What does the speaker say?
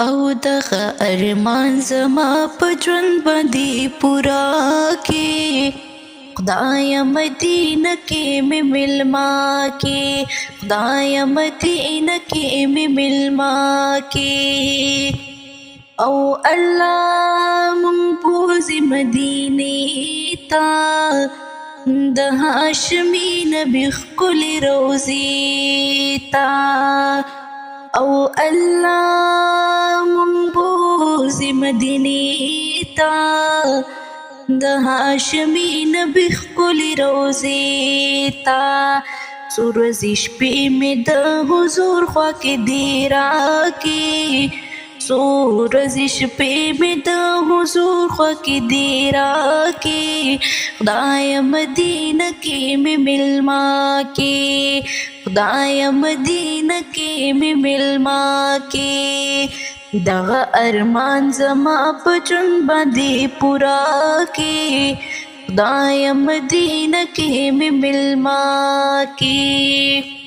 او دغه ارمان زما په ژوند باندې پورا کې خدای مدینه کې مې ملما کې خدای مدینه کې مې ملما کې او الله مون بوزي مدینه تا د هاشمي نبی ښکلې روضې تا او الله مون بوزي مدینه تا د هاشمي نبی ښکلې روضې تا څو ورځې شپې مې د حضور خوا کې دی راکې څو ورځې شپې مې د حضور خوا کې دی راکې خدای مدینه کې مې ملما کې خدای مدینه کې مې ملما کې دغه ارمان زما په ژوند باندې پورا کې خدای مدینه کې مې ملما کې